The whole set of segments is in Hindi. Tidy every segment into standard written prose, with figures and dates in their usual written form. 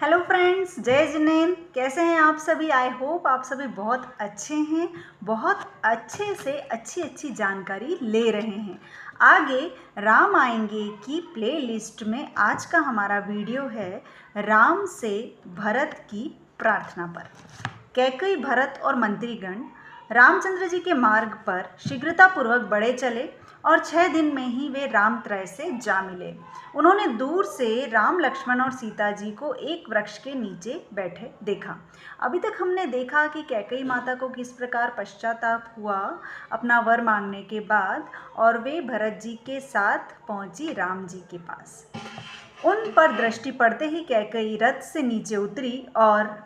हेलो फ्रेंड्स, जय जिनेंद्र। कैसे हैं आप सभी? आई होप आप सभी बहुत अच्छे हैं, बहुत अच्छे से अच्छी अच्छी जानकारी ले रहे हैं। आगे राम आएंगे की प्लेलिस्ट में आज का हमारा वीडियो है राम से भरत की प्रार्थना पर। कैकेयी, भरत और मंत्रीगण रामचंद्र जी के मार्ग पर शीघ्रतापूर्वक बढ़े चले और 6 दिन में ही वे रामत्रय से जा मिले। उन्होंने दूर से राम, लक्ष्मण और सीता जी को एक वृक्ष के नीचे बैठे देखा। अभी तक हमने देखा कि कैकेयी माता को किस प्रकार पश्चाताप हुआ अपना वर मांगने के बाद, और वे भरत जी के साथ पहुंची राम जी के पास। उन पर दृष्टि पड़ते ही कैकेयी रथ से नीचे उतरी और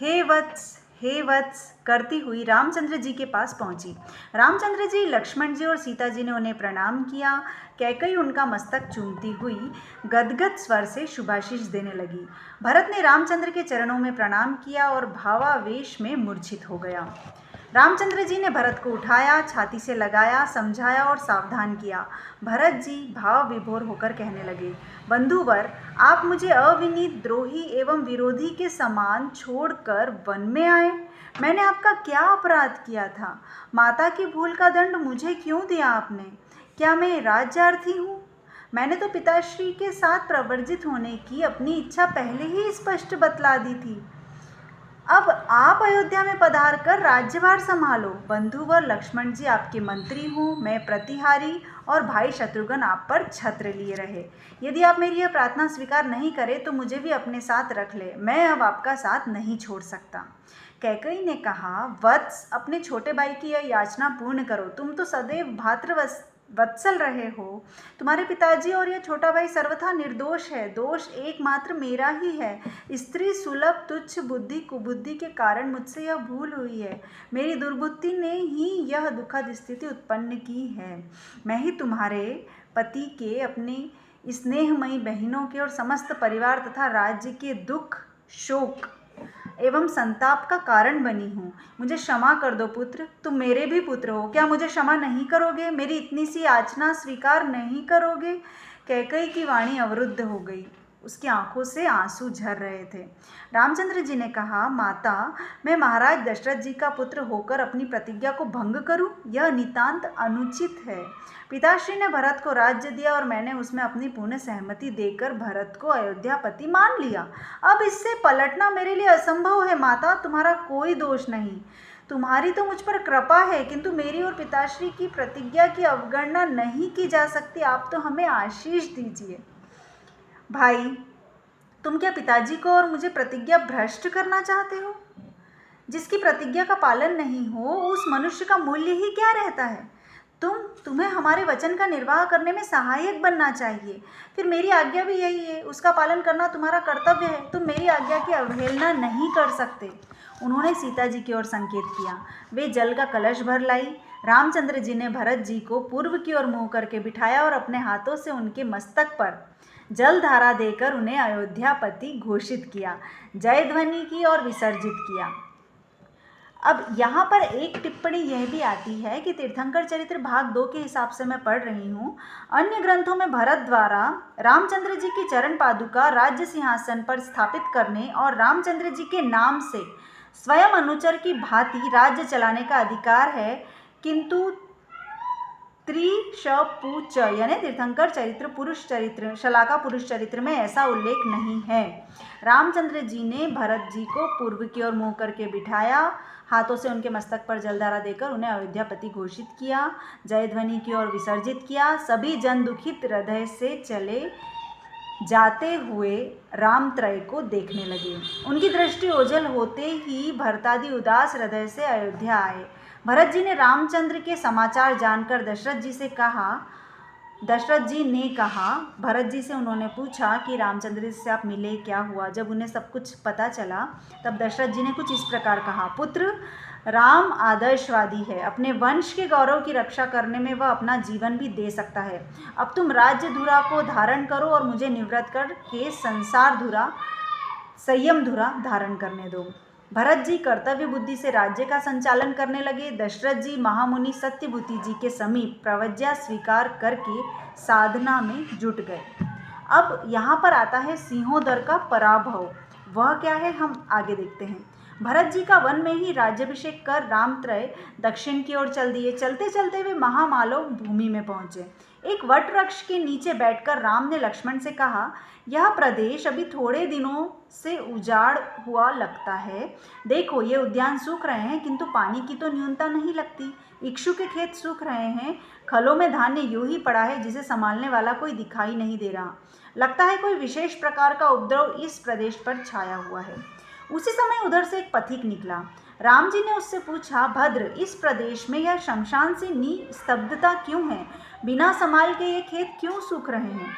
हे वत्स करती हुई रामचंद्र जी के पास पहुंची। रामचंद्र जी, लक्ष्मण जी और सीता जी ने उन्हें प्रणाम किया। कैकेयी उनका मस्तक चूमती हुई गदगद स्वर से शुभाशीष देने लगी। भरत ने रामचंद्र के चरणों में प्रणाम किया और भावावेश में मूर्छित हो गया। रामचंद्र जी ने भरत को उठाया, छाती से लगाया, समझाया और सावधान किया। भरत जी भाव विभोर होकर कहने लगे, बंधुवर, आप मुझे अविनीत, द्रोही एवं विरोधी के समान छोड़कर वन में आए। मैंने आपका क्या अपराध किया था? माता की भूल का दंड मुझे क्यों दिया आपने? क्या मैं राज्यार्थी हूँ? मैंने तो पिताश्री के साथ प्रवर्जित होने की अपनी इच्छा पहले ही स्पष्ट बतला दी थी। अब आप अयोध्या में पधार कर राज्यभार संभालो। बंधुवर लक्ष्मण जी आपके मंत्री हूँ, मैं प्रतिहारी, और भाई शत्रुघ्न आप पर छत्र लिए रहे। यदि आप मेरी यह प्रार्थना स्वीकार नहीं करें तो मुझे भी अपने साथ रख ले। मैं अब आपका साथ नहीं छोड़ सकता। कैकेयी ने कहा, वत्स, अपने छोटे भाई की यह याचना पूर्ण करो। तुम तो सदैव वत्सल रहे हो। तुम्हारे पिताजी और यह छोटा भाई सर्वथा निर्दोष है। दोष एकमात्र मेरा ही है। स्त्री सुलभ तुच्छ बुद्धि कुबुद्धि के कारण मुझसे यह भूल हुई है। मेरी दुर्बुद्धि ने ही यह दुखद स्थिति उत्पन्न की है। मैं ही तुम्हारे पति के, अपनी स्नेहमयी बहनों के और समस्त परिवार तथा राज्य के दुख, शोक एवं संताप का कारण बनी हूँ। मुझे क्षमा कर दो पुत्र, तुम मेरे भी पुत्र हो। क्या मुझे क्षमा नहीं करोगे? मेरी इतनी सी याचना स्वीकार नहीं करोगे? कैकेयी की वाणी अवरुद्ध हो गई। उसकी आंखों से आंसू झर रहे थे। रामचंद्र जी ने कहा, माता, मैं महाराज दशरथ जी का पुत्र होकर अपनी प्रतिज्ञा को भंग करूं? यह नितांत अनुचित है। पिताश्री ने भरत को राज्य दिया और मैंने उसमें अपनी पूर्ण सहमति देकर भरत को अयोध्यापति मान लिया। अब इससे पलटना मेरे लिए असंभव है। माता, तुम्हारा कोई दोष नहीं। तुम्हारी तो मुझ पर कृपा है, किंतु मेरी और पिताश्री की प्रतिज्ञा की अवगणना नहीं की जा सकती। आप तो हमें आशीष दीजिए। भाई, तुम क्या पिताजी को और मुझे प्रतिज्ञा भ्रष्ट करना चाहते हो? जिसकी प्रतिज्ञा का पालन नहीं हो, उस मनुष्य का मूल्य ही क्या रहता है? तुम्हें हमारे वचन का निर्वाह करने में सहायक बनना चाहिए। फिर मेरी आज्ञा भी यही है, उसका पालन करना तुम्हारा कर्तव्य है। तुम मेरी आज्ञा की अवहेलना नहीं कर सकते। उन्होंने सीता जी की ओर संकेत किया। वे जल का कलश भर लाई। रामचंद्र जी ने भरत जी को पूर्व की ओर मुँह करके बिठाया और अपने हाथों से उनके मस्तक पर जल धारा देकर उन्हें अयोध्यापति घोषित किया, जय ध्वनि की और विसर्जित किया। अब यहाँ पर एक टिप्पणी यह भी आती है कि तीर्थंकर चरित्र भाग 2 के हिसाब से मैं पढ़ रही हूँ। अन्य ग्रंथों में भरत द्वारा रामचंद्र जी की चरण पादुका राज्य सिंहासन पर स्थापित करने और रामचंद्र जी के नाम से स्वयं अनुचर की भांति राज्य चलाने का अधिकार है, किंतु त्रिशपुच यानी तीर्थंकर चरित्र पुरुष चरित्र, शलाका पुरुष चरित्र में ऐसा उल्लेख नहीं है। रामचंद्र जी ने भरत जी को पूर्व की ओर मुँह करके बिठाया, हाथों से उनके मस्तक पर जलधारा देकर उन्हें अयोध्यापति घोषित किया, जय ध्वनि की ओर विसर्जित किया। सभी जन दुखित हृदय से चले जाते हुए रामत्रय को देखने लगे। उनकी दृष्टि ओझल होते ही भरतादि उदास हृदय से अयोध्या आए। भरत जी ने रामचंद्र के समाचार जानकर दशरथ जी ने कहा, भरत जी से उन्होंने पूछा कि रामचंद्र जी से आप मिले, क्या हुआ? जब उन्हें सब कुछ पता चला तब दशरथ जी ने कुछ इस प्रकार कहा, पुत्र, राम आदर्शवादी है। अपने वंश के गौरव की रक्षा करने में वह अपना जीवन भी दे सकता है। अब तुम राज्य धुरा को धारण करो और मुझे निवृत्त करके संयम धुरा धारण करने दो। भरत जी कर्तव्य बुद्धि से राज्य का संचालन करने लगे। दशरथ जी महामुनि सत्यवती जी के समीप प्रवज्ञा स्वीकार करके साधना में जुट गए। अब यहाँ पर आता है सिंहोदर का पराभव। वह क्या है, हम आगे देखते हैं। भरत जी का वन में ही राज्याभिषेक कर रामत्रय दक्षिण की ओर चल दिए। चलते चलते वे महामालव भूमि में पहुंचे। एक वट वृक्ष के नीचे बैठकर राम ने लक्ष्मण से कहा, यह प्रदेश अभी थोड़े दिनों से उजाड़ हुआ लगता है। देखो, ये उद्यान सूख रहे हैं, किंतु पानी की तो न्यूनता नहीं लगती। इक्षु के खेत सूख रहे हैं, खलों में धान्य यूं ही पड़ा है जिसे संभालने वाला कोई दिखाई नहीं दे रहा। लगता है कोई विशेष प्रकार का उपद्रव इस प्रदेश पर छाया हुआ है। उसी समय उधर से एक पथिक निकला। राम जी ने उससे पूछा, भद्र, इस प्रदेश में यह शमशान से निस्तब्धता क्यों है? बिना संभाल के ये खेत क्यों सूख रहे हैं?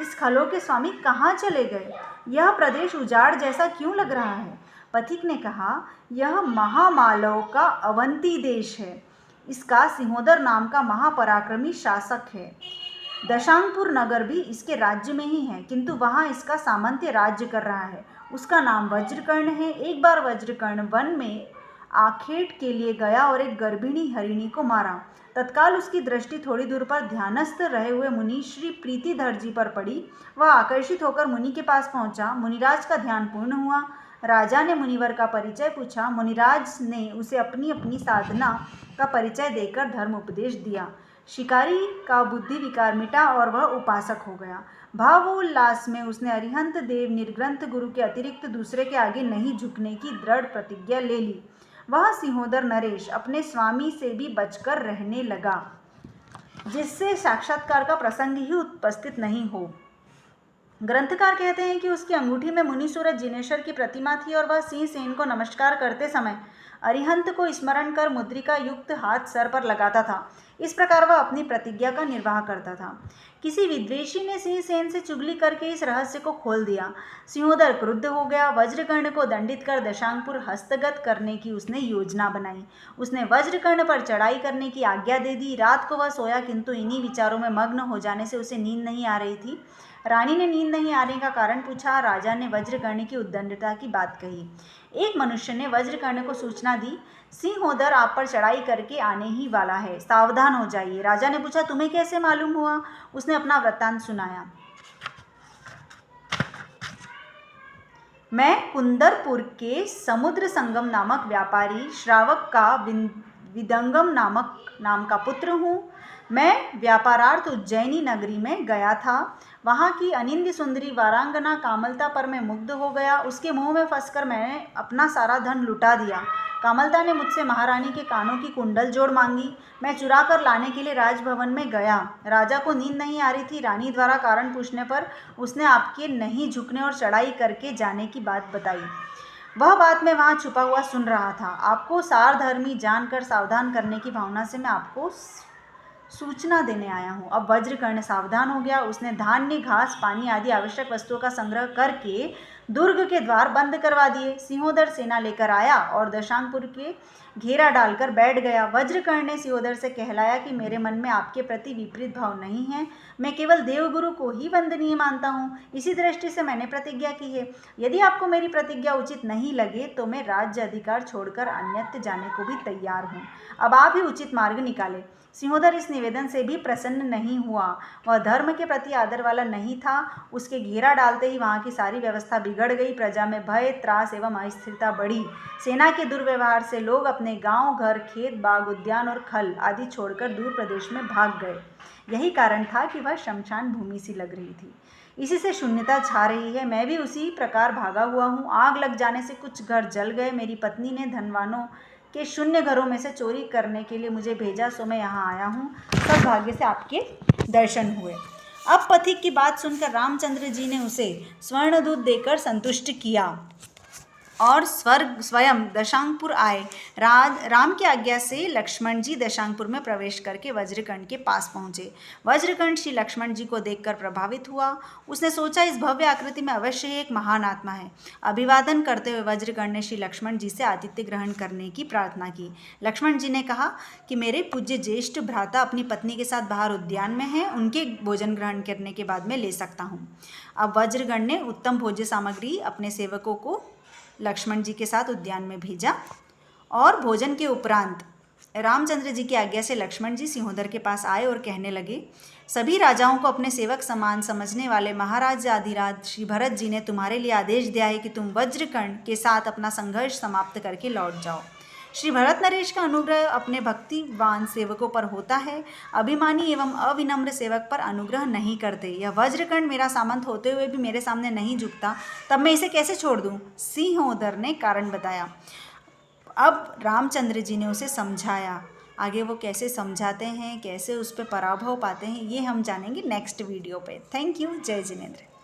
इस खलों के स्वामी कहाँ चले गए? यह प्रदेश उजाड़ जैसा क्यों लग रहा है? पथिक ने कहा, यह महामालव का अवंती देश है। इसका सिंहोदर नाम का महापराक्रमी शासक है। दशांगपुर नगर भी इसके राज्य में ही है, किंतु वहाँ इसका सामंत्य राज्य कर रहा है। उसका नाम वज्रकर्ण है। एक बार वज्रकर्ण वन में आखेट के लिए गया और एक गर्भिणी हरिणी को मारा। तत्काल उसकी दृष्टि थोड़ी दूर पर ध्यानस्थ रहे हुए मुनि श्री प्रीतिधर जी पर पड़ी। वह आकर्षित होकर मुनि के पास पहुंचा। मुनिराज का ध्यान पूर्ण हुआ। राजा ने मुनिवर का परिचय पूछा। मुनिराज ने उसे अपनी अपनी साधना का परिचय देकर धर्म उपदेश दिया। शिकारी का बुद्धि विकार मिटा और वह उपासक हो गया। भावोल्लास में उसने अरिहंत देव निर्ग्रंथ गुरु के अतिरिक्त दूसरे के आगे नहीं झुकने की दृढ़ प्रतिज्ञा ले ली। वह सिंहोदर नरेश अपने स्वामी से भी बचकर रहने लगा, जिससे साक्षात्कार का प्रसंग ही उपस्थित नहीं हो। ग्रंथकार कहते हैं कि उसकी अंगूठी में मुनि सूरज जिनेश्वर की प्रतिमा थी और वह सिंह सेन को नमस्कार करते समय अरिहंत को स्मरण कर मुद्रिका युक्त हाथ सर पर लगाता था। इस प्रकार वह अपनी प्रतिज्ञा का निर्वाह करता था। किसी विद्वेषी ने सिंह सेन से चुगली करके इस रहस्य को खोल दिया। सिंहोदर क्रुद्ध हो गया। वज्रकर्ण को दंडित कर दशांगपुर हस्तगत करने की उसने योजना बनाई। उसने वज्रकर्ण पर चढ़ाई करने की आज्ञा दे दी। रात को वह सोया, किंतु इन्हीं विचारों में मग्न हो जाने से उसे नींद नहीं आ रही थी। रानी ने नींद नहीं आने का कारण पूछा। राजा ने वज्रकर्ण की उद्दंडता की बात कही। एक मनुष्य ने वज्रकर्ण को सूचना दी, सिंहोदर आप पर चढ़ाई करके आने ही वाला है, सावधान हो जाइए। राजा ने पूछा, तुम्हें कैसे मालूम हुआ? उसने अपना वृत्तांत सुनाया। मैं कुंदरपुर के समुद्र संगम नामक व्यापारी श्रावक का विदंगम नाम का पुत्र हूँ। मैं व्यापारार्थ उज्जैनी नगरी में गया था। वहाँ की अनिंद्य सुंदरी वारांगना कामलता पर मैं मुग्ध हो गया। उसके मुंह में फंसकर मैंने अपना सारा धन लुटा दिया। कामलता ने मुझसे महारानी के कानों की कुंडल जोड़ मांगी। मैं चुरा कर लाने के लिए राजभवन में गया। राजा को नींद नहीं आ रही थी। रानी द्वारा कारण पूछने पर उसने आपके नहीं झुकने और चढ़ाई करके जाने की बात बताई। वह बात मैं वहाँ छुपा हुआ सुन रहा था। आपको सारधर्मी जानकर सावधान करने की भावना से मैं आपको सूचना देने आया हूँ। अब वज्रकर्ण सावधान हो गया। उसने धान्य, घास, पानी आदि आवश्यक वस्तुओं का संग्रह करके दुर्ग के द्वार बंद करवा दिए। सिंहोदर सेना लेकर आया और दशांगपुर के घेरा डालकर बैठ गया। वज्रकर्ण ने सिंहोदर से कहलाया कि मेरे मन में आपके प्रति विपरीत भाव नहीं है। मैं केवल देवगुरु को ही वंदनीय मानता हूँ। इसी दृष्टि से मैंने प्रतिज्ञा की है। यदि आपको मेरी प्रतिज्ञा उचित नहीं लगे तो मैं राज्य अधिकार छोड़कर अन्यत्र जाने को भी तैयार हूँ। अब आप ही उचित मार्ग निकालें। सिंहोदर इस निवेदन से भी प्रसन्न नहीं हुआ। वह धर्म के प्रति आदर वाला नहीं था। उसके घेरा डालते ही वहाँ की सारी व्यवस्था बिगड़ गई। प्रजा में भय, त्रास एवं अस्थिरता बढ़ी। सेना के दुर्व्यवहार से लोग अपने गांव, घर, खेत, बाग, उद्यान और खल आदि छोड़कर दूर प्रदेश में भाग गए। यही कारण था कि वह शमशान भूमि सी लग रही थी। इसी से शून्यता छा रही है। मैं भी उसी प्रकार भागा हुआ हूँ। आग लग जाने से कुछ घर जल गए। मेरी पत्नी ने धनवानों के शून्य घरों में से चोरी करने के लिए मुझे भेजा, सो मैं यहाँ आया हूँ। सब भाग्य से आपके दर्शन हुए। अब पथिक की बात सुनकर रामचंद्र जी ने उसे स्वर्ण दूध देकर संतुष्ट किया और स्वयं दशांगपुर आए। राम की आज्ञा से लक्ष्मण जी दशांगपुर में प्रवेश करके वज्रकर्ण के पास पहुँचे। वज्रकर्ण श्री लक्ष्मण जी को देखकर प्रभावित हुआ। उसने सोचा, इस भव्य आकृति में अवश्य ही एक महान आत्मा है। अभिवादन करते हुए वज्रकर्ण ने श्री लक्ष्मण जी से आतिथ्य ग्रहण करने की प्रार्थना की। लक्ष्मण जी ने कहा कि मेरे पूज्य ज्येष्ठ भ्राता अपनी पत्नी के साथ बाहर उद्यान में हैं। उनके भोजन ग्रहण करने के बाद मैं ले सकता हूँ। अब वज्रकर्ण ने उत्तम भोज्य सामग्री अपने सेवकों को लक्ष्मण जी के साथ उद्यान में भेजा और भोजन के उपरांत रामचंद्र जी की आज्ञा से लक्ष्मण जी सिंहोदर के पास आए और कहने लगे, सभी राजाओं को अपने सेवक समान समझने वाले महाराजाधिराज श्री भरत जी ने तुम्हारे लिए आदेश दिया है कि तुम वज्रकर्ण के साथ अपना संघर्ष समाप्त करके लौट जाओ। श्री भरत नरेश का अनुग्रह अपने भक्तिवान सेवकों पर होता है, अभिमानी एवं अविनम्र सेवक पर अनुग्रह नहीं करते। यह वज्रकर्ण मेरा सामंत होते हुए भी मेरे सामने नहीं झुकता, तब मैं इसे कैसे छोड़ दूं? सिंहोदर ने कारण बताया। अब रामचंद्र जी ने उसे समझाया। आगे वो कैसे समझाते हैं, कैसे उस पर पराभव पाते हैं, ये हम जानेंगे नेक्स्ट वीडियो पे। Thank you. जय जिनेंद्र।